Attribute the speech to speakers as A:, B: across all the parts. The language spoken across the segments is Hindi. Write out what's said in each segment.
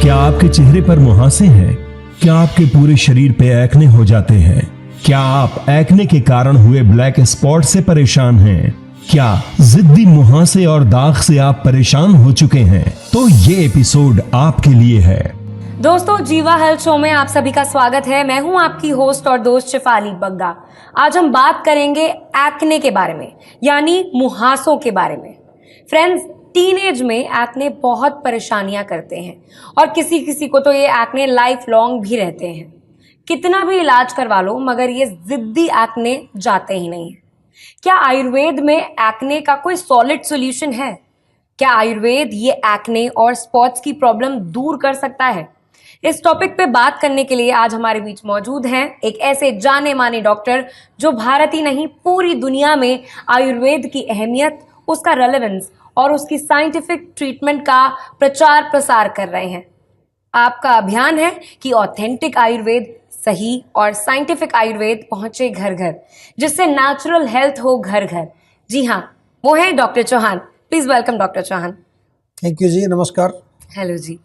A: क्या आपके चेहरे पर मुहासे हैं? क्या आपके पूरे शरीर पे एक्ने हो जाते हैं? क्या आप एक्ने के कारण हुए ब्लैक स्पॉट से परेशान हैं? क्या जिद्दी मुहासे और दाग से आप परेशान हो चुके हैं? तो ये एपिसोड आपके लिए है।
B: दोस्तों, जीवा हेल्थ शो में आप सभी का स्वागत है। मैं हूं आपकी होस्ट और दोस्त शिफाली बग्गा। आज हम बात करेंगे एक्ने के बारे में, यानी मुहासों के बारे में। फ्रेंड्स, टीनेज में एक्ने बहुत परेशानियां करते हैं और किसी किसी को तो ये एक्ने लाइफ लॉन्ग भी रहते हैं। कितना भी इलाज करवा लो मगर ये जिद्दी एक्ने जाते ही नहीं है। क्या आयुर्वेद में एक्ने का कोई सॉलिड सॉल्यूशन है? क्या आयुर्वेद ये एक्ने और स्पॉट्स की प्रॉब्लम दूर कर सकता है? इस टॉपिक पे बात करने के लिए आज हमारे बीच मौजूद हैं एक ऐसे जाने माने डॉक्टर जो भारत ही नहीं पूरी दुनिया में आयुर्वेद की अहमियत, उसका रेलेवेंस और उसकी साइंटिफिक ट्रीटमेंट का प्रचार प्रसार कर रहे हैं। आपका अभियान है कि ऑथेंटिक आयुर्वेद, सही और साइंटिफिक आयुर्वेद पहुंचे घर घर, जिससे नेचुरल हेल्थ हो घर घर। जी हाँ, वो है doctor Chauhan. Please welcome doctor Chauhan.
C: Thank you ji, नमस्कार।
B: Hello ji.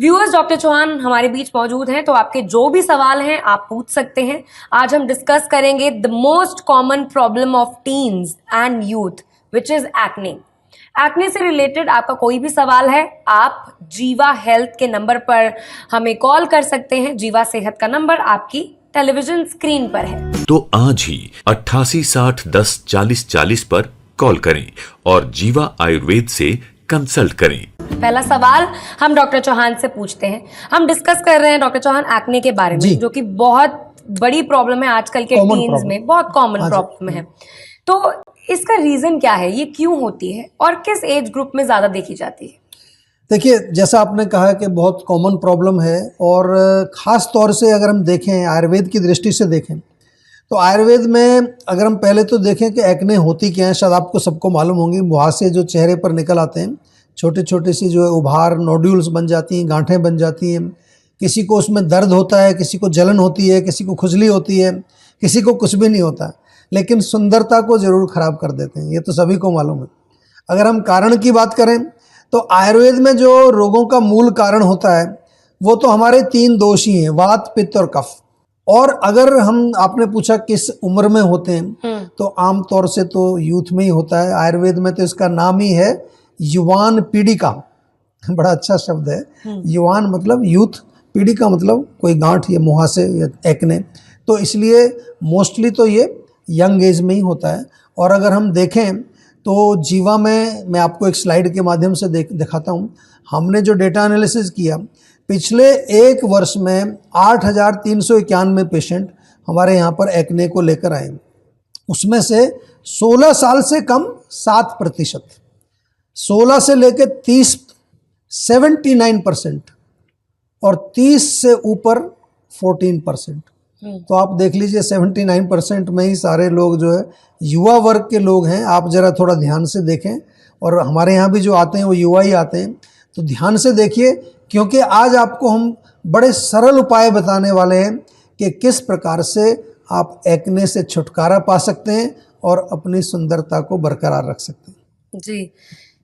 B: Viewers, doctor Chauhan हमारे बीच मौजूद हैं, तो आपके जो भी सवाल हैं आप पूछ सकते हैं। आज हम डिस्कस करेंगे the most common problem of teens and youth which is acne. Acne से रिलेटेड आपका कोई भी सवाल है, आप जीवा हेल्थ के नंबर पर हमें कॉल कर सकते हैं। जीवा सेहत का नंबर आपकी टेलीविजन स्क्रीन पर है।
D: तो आज ही 88 60 10 40 40 पर कॉल करें और जीवा आयुर्वेद से कंसल्ट करें।
B: पहला सवाल हम डॉक्टर चौहान से पूछते हैं। हम डिस्कस कर रहे हैं डॉक्टर चौहान एक्ने के बारे में, जो कि बहुत बड़ी प्रॉब्लम है आजकल के टीन्स में, बहुत कॉमन प्रॉब्लम है। तो इसका रीजन क्या है, ये क्यों होती है और किस एज ग्रुप में ज्यादा देखी जाती है?
C: देखिए, जैसा आपने कहा कि बहुत कॉमन प्रॉब्लम है और ख़ास तौर से अगर हम देखें आयुर्वेद की दृष्टि से देखें तो आयुर्वेद में अगर हम पहले तो देखें कि एक्ने होती क्या है, शायद आपको सबको मालूम होंगी। मुहासे जो चेहरे पर निकल आते हैं, छोटे छोटे सी जो है उभार, नोड्यूल्स बन जाती हैं, गांठें बन जाती हैं। किसी को उसमें दर्द होता है, किसी को जलन होती है, किसी को खुजली होती है, किसी को कुछ भी नहीं होता, लेकिन सुंदरता को ज़रूर ख़राब कर देते हैं। ये तो सभी को मालूम है। अगर हम कारण की बात करें तो आयुर्वेद में जो रोगों का मूल कारण होता है वो तो हमारे 3 दोष ही हैं, वात, पित्त और कफ। और अगर हम, आपने पूछा किस उम्र में होते हैं, तो आमतौर से तो यूथ में ही होता है। आयुर्वेद में तो इसका नाम ही है युवान पीढ़िका। बड़ा अच्छा शब्द है। युवान मतलब यूथ, पीढ़िका मतलब कोई गांठ या मुहासे या एक्ने। तो इसलिए मोस्टली तो ये यंग एज में ही होता है। और अगर हम देखें तो जीवा में, मैं आपको एक स्लाइड के माध्यम से दिखाता हूँ। हमने जो डेटा एनालिसिस किया, पिछले 1 वर्ष में 8,391 पेशेंट हमारे यहाँ पर एक्ने को लेकर आए। उसमें से 16 साल से कम 7%, 16 से लेकर 30 79% और 30 से ऊपर 14%। तो आप देख लीजिए 79% में ही सारे लोग जो है युवा वर्ग के लोग हैं। आप ज़रा थोड़ा ध्यान से देखें, और हमारे यहाँ भी जो आते हैं वो युवा ही आते हैं, तो ध्यान से देखिए, क्योंकि आज आपको हम बड़े सरल उपाय बताने वाले हैं कि किस प्रकार से आप एक्ने से छुटकारा पा सकते हैं और अपनी सुंदरता को बरकरार रख सकते हैं।
B: जी,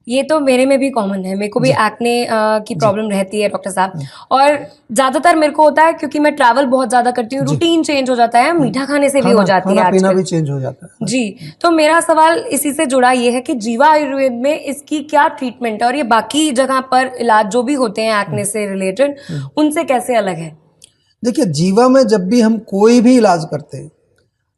B: ये तो मेरे में भी कॉमन है। मेरे को भी एक्ने की प्रॉब्लम रहती है डॉक्टर साहब, और ज्यादातर मेरे को होता है क्योंकि मैं ट्रैवल बहुत ज्यादा करती हूँ, रूटीन चेंज हो जाता है, मीठा खाने से भी हो जाती है,
C: खाना पीना भी चेंज हो जाता है।
B: जी, तो मेरा सवाल इसी से जुड़ा ये है कि जीवा आयुर्वेद में इसकी क्या ट्रीटमेंट है और ये बाकी जगह पर इलाज जो भी होते हैं एक्ने से रिलेटेड, उनसे कैसे अलग है?
C: देखिए, जीवा में जब भी हम कोई भी इलाज करते हैं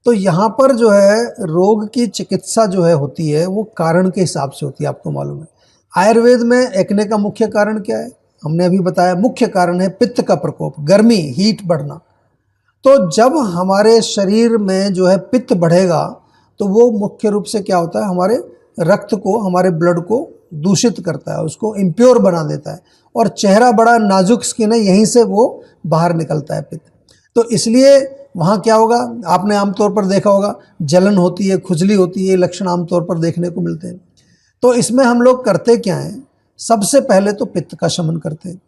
C: तो यहाँ पर जो है रोग की चिकित्सा जो है होती है वो कारण के हिसाब से होती है। आपको मालूम है आयुर्वेद में एक्ने का मुख्य कारण क्या है? हमने अभी बताया, मुख्य कारण है पित्त का प्रकोप, गर्मी, हीट बढ़ना। तो जब हमारे शरीर में जो है पित्त बढ़ेगा तो वो मुख्य रूप से क्या होता है, हमारे रक्त को, हमारे ब्लड को दूषित करता है, उसको इम्प्योर बना देता है। और चेहरा बड़ा नाजुक स्किन है, यहीं से वो बाहर निकलता है पित्त। तो इसलिए वहाँ क्या होगा, आपने आमतौर पर देखा होगा, जलन होती है, खुजली होती है, लक्षण आमतौर पर देखने को मिलते हैं। तो इसमें हम लोग करते क्या हैं, सबसे पहले तो पित्त का शमन करते हैं।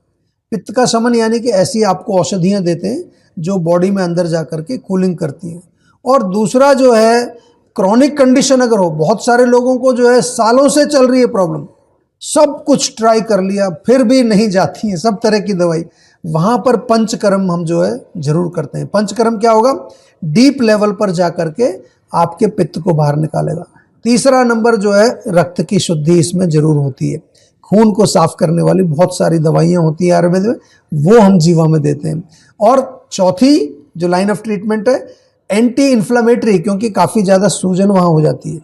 C: पित्त का शमन यानी कि ऐसी आपको औषधियाँ देते हैं जो बॉडी में अंदर जा कर के कूलिंग करती हैं। और दूसरा जो है, क्रॉनिक कंडीशन अगर हो, बहुत सारे लोगों को जो है सालों से चल रही है प्रॉब्लम, सब कुछ ट्राई कर लिया, फिर भी नहीं जाती है सब तरह की दवाई, वहाँ पर पंचकर्म हम जो है जरूर करते हैं। पंचकर्म क्या होगा? डीप लेवल पर जा करके आपके पित्त को बाहर निकालेगा। तीसरा नंबर जो है, रक्त की शुद्धि इसमें जरूर होती है। खून को साफ करने वाली बहुत सारी दवाइयाँ होती है आयुर्वेद में, वो हम जीवा में देते हैं। और चौथी जो लाइन ऑफ ट्रीटमेंट है, एंटी इन्फ्लामेटरी, क्योंकि काफ़ी ज़्यादा सूजन वहाँ हो जाती है।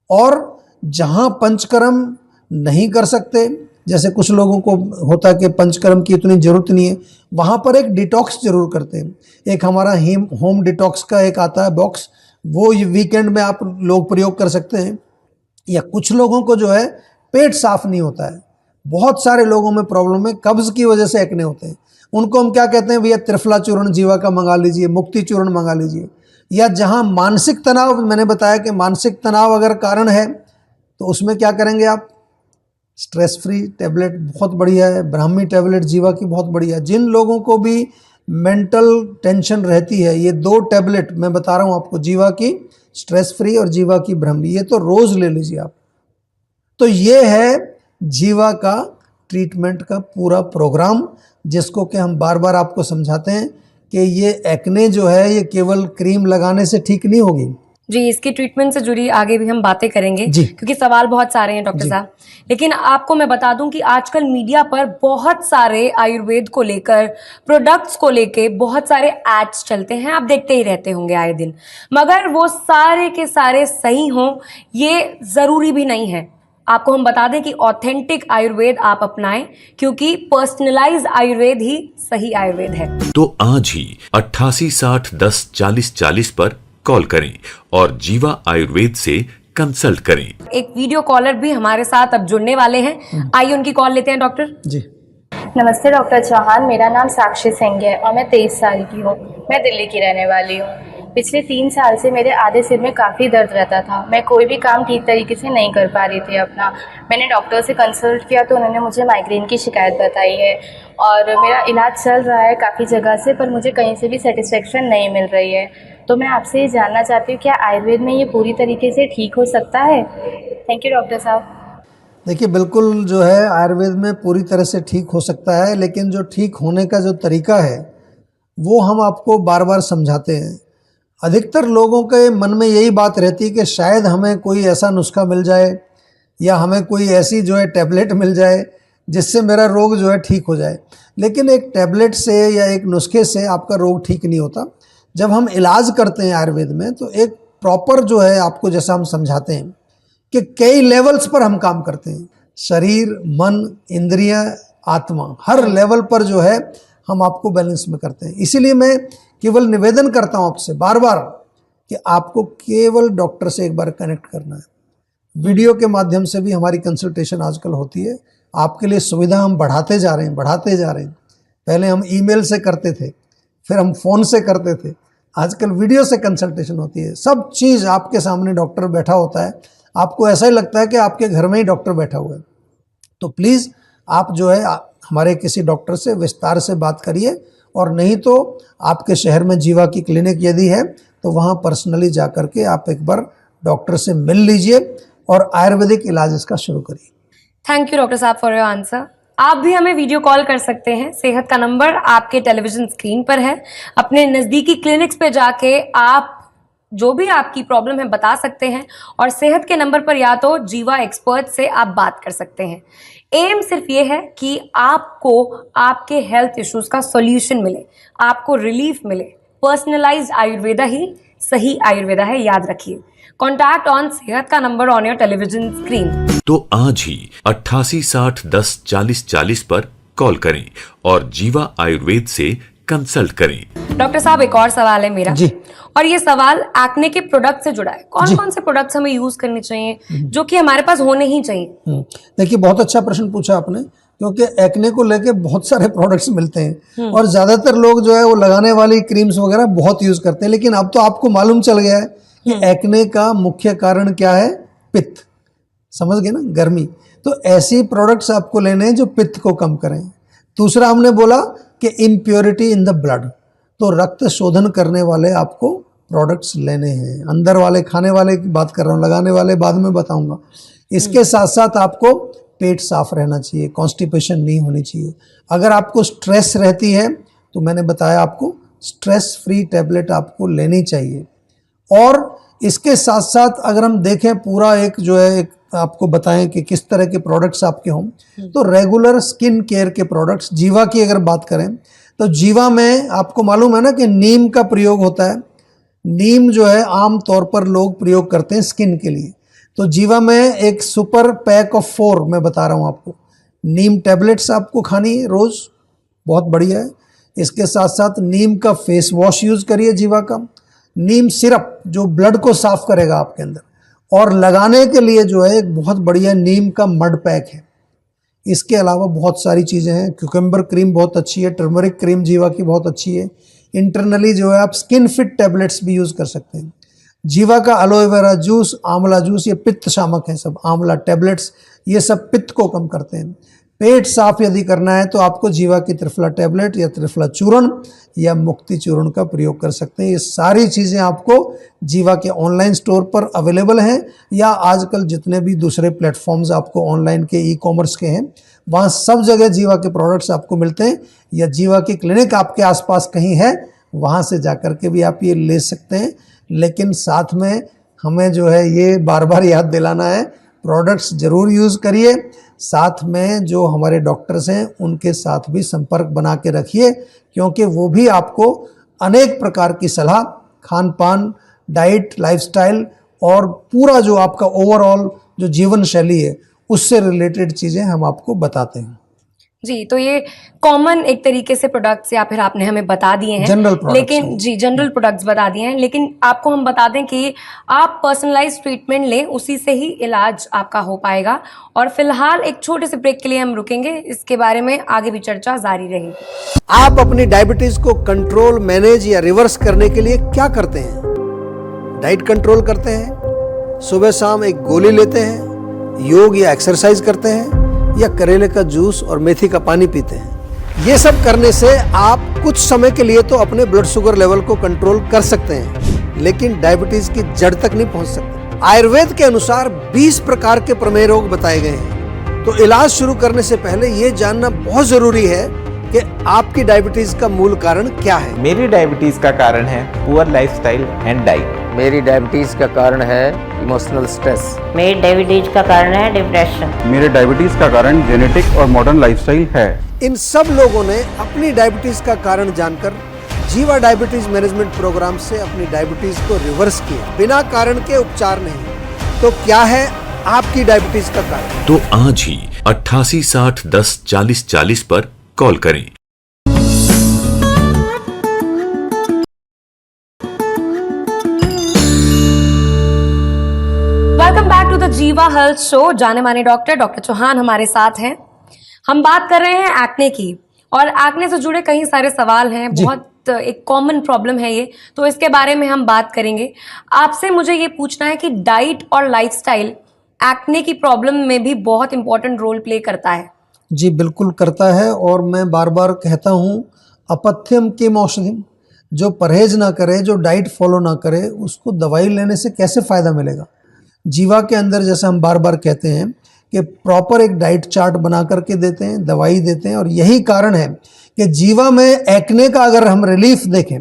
C: और जहाँ पंचकर्म नहीं कर सकते, जैसे कुछ लोगों को होता है कि पंचकर्म की इतनी ज़रूरत नहीं है, वहाँ पर एक डिटॉक्स जरूर करते हैं। एक हमारा होम डिटॉक्स का एक आता है बॉक्स, वो वीकेंड में आप लोग प्रयोग कर सकते हैं। या कुछ लोगों को जो है पेट साफ नहीं होता है, बहुत सारे लोगों में प्रॉब्लम है, कब्ज़ की वजह से एक्ने होते हैं, उनको हम क्या कहते हैं, भैया त्रिफला चूर्ण जीवा का मंगा लीजिए, मुक्ति चूर्ण मंगा लीजिए। या जहाँ मानसिक तनाव, मैंने बताया कि मानसिक तनाव अगर कारण है तो उसमें क्या करेंगे आप, स्ट्रेस फ्री टैबलेट बहुत बढ़िया है, ब्राह्मी टैबलेट जीवा की बहुत बढ़िया है। जिन लोगों को भी मेंटल टेंशन रहती है, ये 2 टैबलेट मैं बता रहा हूँ आपको, जीवा की स्ट्रेस फ्री और जीवा की ब्राह्मी, ये तो रोज़ ले लीजिए आप। तो ये है जीवा का ट्रीटमेंट का पूरा प्रोग्राम, जिसको कि हम बार बार आपको समझाते हैं कि ये एक्ने जो है ये केवल क्रीम लगाने से ठीक नहीं होगी।
B: जी, इसकी ट्रीटमेंट से जुड़ी आगे भी हम बातें करेंगे
C: जी।
B: क्योंकि सवाल बहुत सारे हैं डॉक्टर साहब। लेकिन आपको मैं बता दूं कि आजकल मीडिया पर बहुत सारे आयुर्वेद को लेकर, प्रोडक्ट्स को लेके बहुत सारे एड्स चलते हैं, आप देखते ही रहते होंगे आए दिन। मगर वो सारे के सारे सही हों ये ज़रूरी भी नहीं है। आपको हम बता दें कि ऑथेंटिक आयुर्वेद आप अपनाएं, क्योंकि पर्सनलाइज आयुर्वेद ही सही आयुर्वेद है।
D: तो आज ही 8860104040 पर कॉल करें और जीवा आयुर्वेद से कंसल्ट करें।
B: एक वीडियो कॉलर भी हमारे साथ अब जुड़ने वाले हैं, आइए उनकी कॉल लेते हैं डॉक्टर
C: जी।
E: नमस्ते डॉक्टर चौहान, मेरा नाम साक्षी सिंह है और मैं 23 साल की हूँ। मैं दिल्ली की रहने वाली हूँ। पिछले 3 साल से मेरे आधे सिर में काफ़ी दर्द रहता था। मैं कोई भी काम ठीक तरीके से नहीं कर पा रही थी अपना। मैंने डॉक्टर से कंसल्ट किया तो उन्होंने मुझे माइग्रेन की शिकायत बताई है और मेरा इलाज चल रहा है काफ़ी जगह से, पर मुझे कहीं से भी सेटिस्फेक्शन नहीं मिल रही है। तो मैं आपसे ये जानना चाहती हूँ, क्या आयुर्वेद में ये पूरी तरीके से ठीक हो सकता है? थैंक यू डॉक्टर साहब।
C: देखिए, बिल्कुल जो है आयुर्वेद में पूरी तरह से ठीक हो सकता है, लेकिन जो ठीक होने का जो तरीका है वो हम आपको बार बार समझाते हैं। अधिकतर लोगों के मन में यही बात रहती है कि शायद हमें कोई ऐसा नुस्खा मिल जाए या हमें कोई ऐसी जो है टैबलेट मिल जाए जिससे मेरा रोग जो है ठीक हो जाए। लेकिन एक टैबलेट से या एक नुस्खे से आपका रोग ठीक नहीं होता। जब हम इलाज करते हैं आयुर्वेद में तो एक प्रॉपर जो है आपको, जैसा हम समझाते हैं कि कई लेवल्स पर हम काम करते हैं, शरीर, मन, इंद्रियां, आत्मा, हर लेवल पर जो है हम आपको बैलेंस में करते हैं। इसीलिए मैं केवल निवेदन करता हूँ आपसे बार बार कि आपको केवल डॉक्टर से एक बार कनेक्ट करना है। वीडियो के माध्यम से भी हमारी कंसल्टेशन आजकल होती है। आपके लिए सुविधा हम बढ़ाते जा रहे हैं। पहले हम ईमेल से करते थे, फिर हम फ़ोन से करते थे, आजकल वीडियो से कंसल्टेशन होती है। सब चीज़ आपके सामने डॉक्टर बैठा होता है, आपको ऐसा ही लगता है कि आपके घर में ही डॉक्टर बैठा हुआ है। तो प्लीज़ आप जो है हमारे किसी डॉक्टर से विस्तार से बात करिए, और नहीं तो आपके शहर में जीवा की क्लिनिक यदि है तो वहाँ पर्सनली जा कर के आप एक बार डॉक्टर से मिल लीजिए और आयुर्वेदिक इलाज इसका शुरू करिए।
B: थैंक यू डॉक्टर साहब फॉर योर आंसर। आप भी हमें वीडियो कॉल कर सकते हैं। सेहत का नंबर आपके टेलीविजन स्क्रीन पर है। अपने नज़दीकी क्लिनिक्स पे जाके आप जो भी आपकी प्रॉब्लम है बता सकते हैं, और सेहत के नंबर पर या तो जीवा एक्सपर्ट से आप बात कर सकते हैं। एम सिर्फ ये है कि आपको आपके हेल्थ इश्यूज का सॉल्यूशन मिले, आपको रिलीफ मिले। पर्सनलाइज्ड आयुर्वेदा ही सही आयुर्वेदा है, याद रखिए। कॉन्टैक्ट ऑन सेहत का number on your television screen.
D: तो आज ही 8860104040 पर कॉल करें और जीवा आयुर्वेद से कंसल्ट करें।
B: डॉक्टर साहब, एक और सवाल है मेरा
C: जी।
B: और ये सवाल एक्ने के प्रोडक्ट से जुड़ा है। कौन कौन से प्रोडक्ट्स हमें यूज करने चाहिए जो कि हमारे पास होने ही चाहिए?
C: देखिए, बहुत अच्छा प्रश्न पूछा आपने, क्योंकि एक्ने को लेके बहुत सारे प्रोडक्ट्स मिलते हैं और ज़्यादातर लोग जो है वो लगाने वाली क्रीम्स वगैरह बहुत यूज़ करते हैं। लेकिन अब तो आपको मालूम चल गया है कि एक्ने का मुख्य कारण क्या है? पित्त। समझ गए ना, गर्मी। तो ऐसी प्रोडक्ट्स आपको लेने हैं जो पित्त को कम करें। दूसरा हमने बोला कि इम्प्योरिटी इन द ब्लड, तो रक्त शोधन करने वाले आपको प्रोडक्ट्स लेने हैं। अंदर वाले खाने वाले की बात कर रहा हूँ, लगाने वाले बाद में बताऊंगा। इसके साथ साथ आपको पेट साफ रहना चाहिए, कॉन्स्टिपेशन नहीं होनी चाहिए। अगर आपको स्ट्रेस रहती है तो मैंने बताया आपको स्ट्रेस फ्री टैबलेट आपको लेनी चाहिए। और इसके साथ साथ अगर हम देखें पूरा एक जो है एक आपको बताएं कि किस तरह के प्रोडक्ट्स आपके हों, तो रेगुलर स्किन केयर के प्रोडक्ट्स, जीवा की अगर बात करें तो जीवा में आपको मालूम है ना कि नीम का प्रयोग होता है। नीम जो है आम तौर पर लोग प्रयोग करते हैं स्किन के लिए। तो जीवा में एक सुपर पैक ऑफ 4 मैं बता रहा हूँ आपको, नीम टैबलेट्स आपको खानी है रोज़, बहुत बढ़िया है। इसके साथ साथ नीम का फेस वॉश यूज़ करिए जीवा का, नीम सिरप जो ब्लड को साफ करेगा आपके अंदर, और लगाने के लिए जो है एक बहुत बढ़िया नीम का मड पैक है। इसके अलावा बहुत सारी चीज़ें हैं, क्यूकम्बर क्रीम बहुत अच्छी है, टर्मरिक क्रीम जीवा की बहुत अच्छी है। इंटरनली जो है आप स्किन फिट टैबलेट्स भी यूज़ कर सकते हैं। जीवा का एलोवेरा जूस, आंवला जूस, ये पित्त शामक हैं सब। आंवला टैबलेट्स ये सब पित्त को कम करते हैं। पेट साफ यदि करना है तो आपको जीवा की त्रिफला टैबलेट या त्रिफला चूर्ण या मुक्ति चूर्ण का प्रयोग कर सकते हैं। ये सारी चीज़ें आपको जीवा के ऑनलाइन स्टोर पर अवेलेबल हैं, या आजकल जितने भी दूसरे प्लेटफॉर्म्स आपको ऑनलाइन के ई-कॉमर्स के हैं वहाँ सब जगह जीवा के प्रोडक्ट्स आपको मिलते हैं, या जीवा की क्लिनिक आपके आसपास कहीं है वहाँ से जाकर के भी आप ये ले सकते हैं। लेकिन साथ में हमें जो है ये बार बार याद दिलाना है, प्रोडक्ट्स ज़रूर यूज़ करिए। साथ में जो हमारे डॉक्टर्स हैं उनके साथ भी संपर्क बना के रखिए, क्योंकि वो भी आपको अनेक प्रकार की सलाह, खान पान, डाइट, लाइफस्टाइल और पूरा जो आपका ओवरऑल जो जीवन शैली है उससे रिलेटेड चीज़ें हम आपको बताते हैं।
B: जी, तो ये कॉमन एक तरीके से प्रोडक्ट्स या फिर आपने हमें बता दिए हैं,
C: जनरल प्रोडक्ट्स
B: लेकिन जी जनरल प्रोडक्ट्स बता दिए हैं, लेकिन आपको हम बता दें कि आप पर्सनलाइज ट्रीटमेंट लें, उसी से ही इलाज आपका हो पाएगा। और फिलहाल एक छोटे से ब्रेक के लिए हम रुकेंगे, इसके बारे में आगे भी चर्चा जारी रहेगी।
C: आप अपनी डायबिटीज को कंट्रोल, मैनेज या रिवर्स करने के लिए क्या करते हैं? डाइट कंट्रोल करते हैं, सुबह शाम एक गोली लेते हैं, योग या एक्सरसाइज करते हैं, या करेले का जूस और मेथी का पानी पीते हैं। ये सब करने से आप कुछ समय के लिए तो अपने ब्लड शुगर लेवल को कंट्रोल कर सकते हैं, लेकिन डायबिटीज की जड़ तक नहीं पहुंच सकते। आयुर्वेद के अनुसार 20 प्रकार के प्रमेय रोग बताए गए हैं। तो इलाज शुरू करने से पहले ये जानना बहुत जरूरी है कि आपकी डायबिटीज का मूल कारण क्या है।
F: मेरी डायबिटीज का कारण है पुअर लाइफस्टाइल एंड डाइट।
G: मेरी डायबिटीज का कारण है इमोशनल स्ट्रेस।
H: मेरी डायबिटीज का कारण है डिप्रेशन।
I: मेरे डायबिटीज का कारण जेनेटिक और मॉडर्न लाइफस्टाइल है।
C: इन सब लोगों ने अपनी डायबिटीज का कारण जानकर जीवा डायबिटीज मैनेजमेंट प्रोग्राम से अपनी डायबिटीज को रिवर्स किया, बिना कारण के उपचार नहीं। तो क्या है आपकी डायबिटीज का कारण?
D: तो आज ही 88 60 10 40 40 पर कॉल करें।
B: वेलकम बैक टू द जीवा हेल्थ शो। जाने माने डॉक्टर चौहान हमारे साथ हैं। हम बात कर रहे हैं एक्ने की, और एक्ने से जुड़े कई सारे सवाल हैं, बहुत एक कॉमन प्रॉब्लम है ये, तो इसके बारे में हम बात करेंगे। आपसे मुझे ये पूछना है कि डाइट और लाइफस्टाइल एक्ने की प्रॉब्लम में भी बहुत इंपॉर्टेंट रोल प्ले करता है।
C: जी बिल्कुल करता है, और मैं बार बार कहता हूँ अपथ्यम किम औषधिम, जो परहेज ना करे, जो डाइट फॉलो ना करे, उसको दवाई लेने से कैसे फ़ायदा मिलेगा। जीवा के अंदर जैसे हम बार बार कहते हैं कि प्रॉपर एक डाइट चार्ट बना करके देते हैं, दवाई देते हैं, और यही कारण है कि जीवा में एक्ने का अगर हम रिलीफ देखें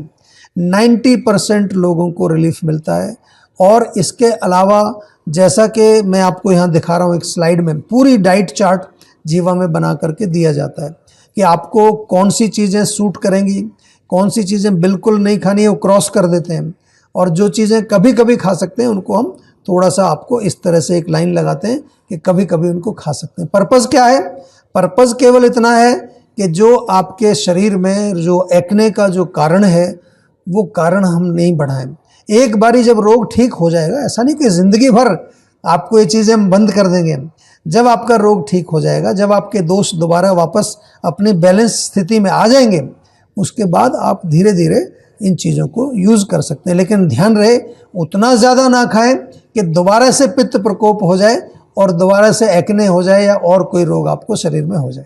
C: 90% लोगों को रिलीफ मिलता है। और इसके अलावा जैसा कि मैं आपको यहाँ दिखा रहा हूँ एक स्लाइड में, पूरी डाइट चार्ट जीवा में बना करके दिया जाता है कि आपको कौन सी चीज़ें सूट करेंगी, कौन सी चीज़ें बिल्कुल नहीं खानी है, वो क्रॉस कर देते हैं, और जो चीज़ें कभी कभी खा सकते हैं उनको हम थोड़ा सा आपको इस तरह से एक लाइन लगाते हैं कि कभी कभी उनको खा सकते हैं। पर्पज़ क्या है? पर्पज़ केवल इतना है कि जो आपके शरीर में जो एक्ने का जो कारण है वो कारण हम नहीं बढ़ाएं। एक बारी जब रोग ठीक हो जाएगा, ऐसा नहीं कि ज़िंदगी भर आपको ये चीज़ें हम बंद कर देंगे। जब आपका रोग ठीक हो जाएगा, जब आपके दोष दोबारा वापस अपनी बैलेंस स्थिति में आ जाएंगे, उसके बाद आप धीरे धीरे इन चीज़ों को यूज़ कर सकते हैं। लेकिन ध्यान रहे उतना ज़्यादा ना खाएं कि दोबारा से पित्त प्रकोप हो जाए और दोबारा से एक्ने हो जाए या और कोई रोग आपको शरीर में हो जाए।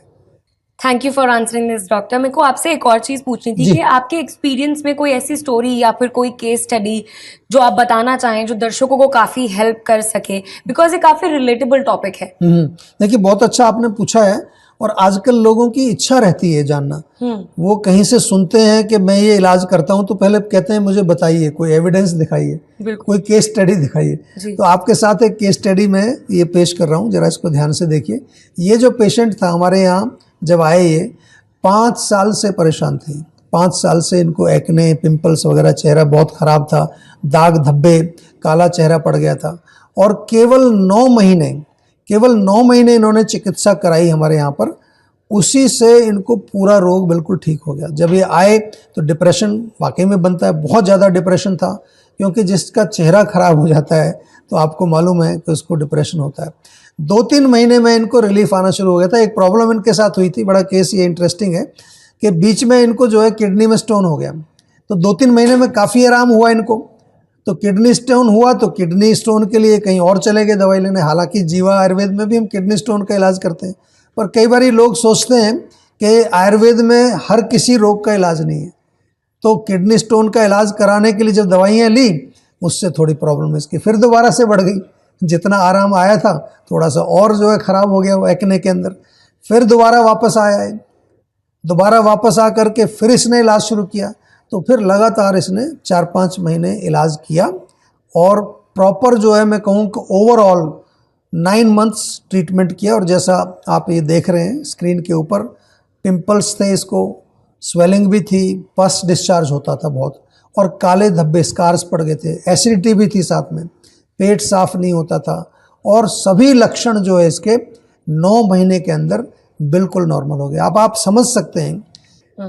B: Thank you for answering this doctor. मेरे को आपसे एक और चीज पूछनी थी
C: जी।
B: कि आपके एक्सपीरियंस में कोई ऐसी स्टोरी या फिर कोई केस स्टडी जो आप बताना चाहें जो दर्शकों को काफी हेल्प कर सके, बिकॉज ये काफी रिलेटेबल टॉपिक है।
C: देखिए, बहुत अच्छा आपने पूछा है। और आजकल लोगों की इच्छा रहती है जानना। वो कहीं से सुनते हैं कि मैं ये इलाज करता हूं, तो पहले कहते हैं मुझे बताइए, कोई एविडेंस दिखाइए, कोई केस स्टडी दिखाइए। तो आपके साथ एक केस स्टडी में ये पेश कर रहा हूं, जरा इसको ध्यान से देखिए। ये जो पेशेंट था हमारे यहाँ जब आए, ये 5 साल से परेशान थे। 5 साल से इनको एक्ने, पिंपल्स वगैरह, चेहरा बहुत ख़राब था, दाग धब्बे, काला चेहरा पड़ गया था। और केवल 9 महीने इन्होंने चिकित्सा कराई हमारे यहाँ पर, उसी से इनको पूरा रोग बिल्कुल ठीक हो गया। जब ये आए तो डिप्रेशन वाकई में बनता है, बहुत ज़्यादा डिप्रेशन था, क्योंकि जिसका चेहरा ख़राब हो जाता है तो आपको मालूम है कि उसको डिप्रेशन होता है। 2-3 महीने में इनको रिलीफ आना शुरू हो गया था। एक प्रॉब्लम इनके साथ हुई थी, बड़ा केस ये इंटरेस्टिंग है कि बीच में इनको जो है किडनी में स्टोन हो गया। तो 2-3 महीने में काफ़ी आराम हुआ इनको। तो किडनी स्टोन हुआ तो किडनी स्टोन के लिए कहीं और चले गए दवाई लेने। हालांकि जीवा आयुर्वेद में भी हम किडनी स्टोन का इलाज करते हैं, पर कई बार लोग सोचते हैं कि आयुर्वेद में हर किसी रोग का इलाज नहीं है। तो किडनी स्टोन का इलाज कराने के लिए जब दवाइयाँ ली, उससे थोड़ी प्रॉब्लम इसकी फिर दोबारा से बढ़ गई। जितना आराम आया था थोड़ा सा और जो है ख़राब हो गया वो एक्ने के अंदर। फिर दोबारा वापस आया है, दोबारा वापस आ करके फिर इसने इलाज शुरू किया। तो फिर लगातार इसने 4-5 महीने इलाज किया और प्रॉपर जो है मैं कहूँ कि ओवरऑल 9 मंथ्स ट्रीटमेंट किया। और जैसा आप ये देख रहे हैं स्क्रीन के ऊपर, पिंपल्स थे, इसको स्वेलिंग भी थी, पस डिस्चार्ज होता था बहुत, और काले धब्बे स्कार्स पड़ गए थे, एसिडिटी भी थी साथ में, पेट साफ नहीं होता था। और सभी लक्षण जो है इसके 9 महीने के अंदर बिल्कुल नॉर्मल हो गए। अब आप समझ सकते हैं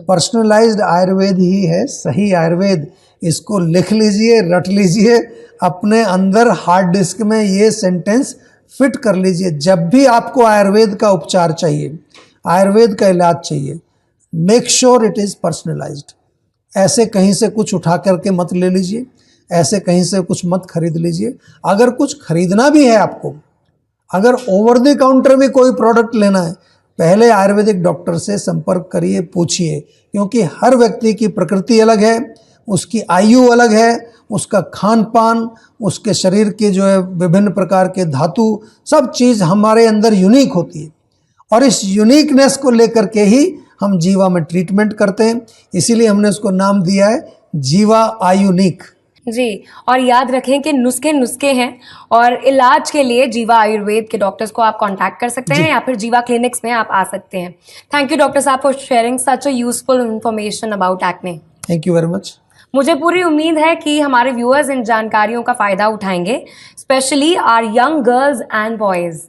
C: पर्सनलाइज्ड आयुर्वेद ही है सही आयुर्वेद। इसको लिख लीजिए, रट लीजिए, अपने अंदर हार्ड डिस्क में ये सेंटेंस फिट कर लीजिए। जब भी आपको आयुर्वेद का उपचार चाहिए, आयुर्वेद का इलाज चाहिए, make sure it is personalised. ऐसे कहीं से कुछ उठा करके मत ले लीजिए, ऐसे कहीं से कुछ मत खरीद लीजिए। अगर कुछ खरीदना भी है आपको, अगर ओवर द काउंटर भी कोई प्रोडक्ट लेना है, पहले आयुर्वेदिक डॉक्टर से संपर्क करिए, पूछिए, क्योंकि हर व्यक्ति की प्रकृति अलग है, उसकी आयु अलग है, उसका खान पान, उसके शरीर के जो है विभिन्न प्रकार के धातु, सब चीज़ हमारे अंदर यूनिक होती है। और इस यूनिकनेस को लेकर के ही हम जीवा में ट्रीटमेंट करते हैं, इसीलिए हमने उसको नाम दिया है जीवा आयुनिक।
B: जी, और याद रखें कि नुस्खे हैं और इलाज के लिए जीवा आयुर्वेद के डॉक्टर्स को आप कांटेक्ट कर सकते हैं या फिर जीवा क्लिनिक्स में आप आ सकते हैं। थैंक यू डॉक्टर साहब for sharing such a useful information about acne.
C: Thank you very much.
B: मुझे पूरी उम्मीद है कि हमारे व्यूअर्स इन जानकारियों का फायदा उठाएंगे, specially are young girls and boys.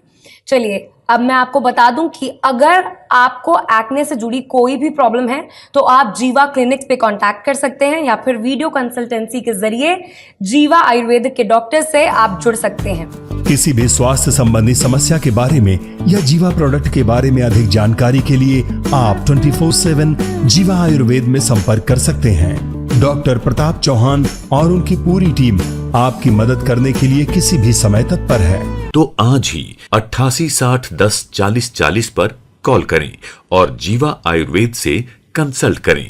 B: चलिए अब मैं आपको बता दूं कि अगर आपको एक्ने से जुड़ी कोई भी प्रॉब्लम है तो आप जीवा क्लिनिक्स पे कांटेक्ट कर सकते हैं या फिर वीडियो कंसल्टेंसी के जरिए जीवा आयुर्वेदिक के डॉक्टर से आप जुड़ सकते हैं।
A: किसी भी स्वास्थ्य संबंधी समस्या के बारे में या जीवा प्रोडक्ट के बारे में अधिक जानकारी के लिए आप 24/7 जीवा आयुर्वेद में संपर्क कर सकते हैं। डॉक्टर प्रताप चौहान और उनकी पूरी टीम आपकी मदद करने के लिए किसी भी समय तत्पर है।
D: तो आज ही 88 60 10 40 40 पर कॉल करें और जीवा आयुर्वेद से कंसल्ट करें।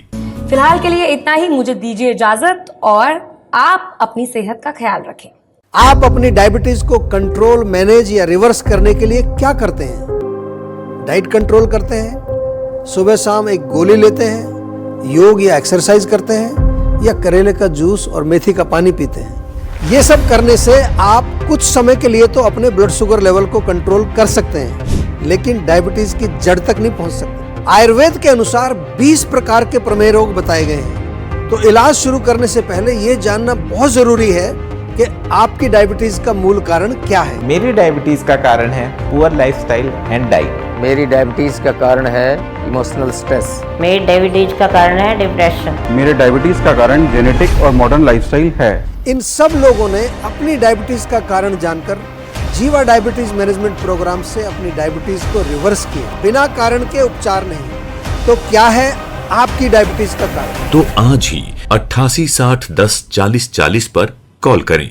B: फिलहाल के लिए इतना ही, मुझे दीजिए इजाजत और आप अपनी सेहत का ख्याल रखें।
C: आप अपनी डायबिटीज को कंट्रोल, मैनेज या रिवर्स करने के लिए क्या करते हैं? डाइट कंट्रोल करते हैं, सुबह शाम एक गोली लेते हैं, योग या एक्सरसाइज करते हैं, या करेले का जूस और मेथी का पानी पीते हैं? ये सब करने से आप कुछ समय के लिए तो अपने ब्लड शुगर लेवल को कंट्रोल कर सकते हैं, लेकिन डायबिटीज की जड़ तक नहीं पहुंच सकते। आयुर्वेद के अनुसार 20 प्रकार के प्रमेय रोग बताए गए हैं। तो इलाज शुरू करने से पहले ये जानना बहुत जरूरी है कि आपकी डायबिटीज का मूल कारण क्या है।
F: मेरी डायबिटीज का कारण है पुअर लाइफस्टाइल एंड डाइट।
G: मेरी डायबिटीज का कारण है इमोशनल स्ट्रेस।
H: मेरी डायबिटीज का कारण है डिप्रेशन।
I: मेरे डायबिटीज का कारण जेनेटिक और मॉडर्न लाइफस्टाइल है।
C: इन सब लोगों ने अपनी डायबिटीज का कारण जानकर जीवा डायबिटीज मैनेजमेंट प्रोग्राम से अपनी डायबिटीज को रिवर्स किया, बिना कारण के उपचार नहीं। तो क्या है आपकी डायबिटीज का कारण?
D: तो आज ही 88 60 10 40 40 पर कॉल करें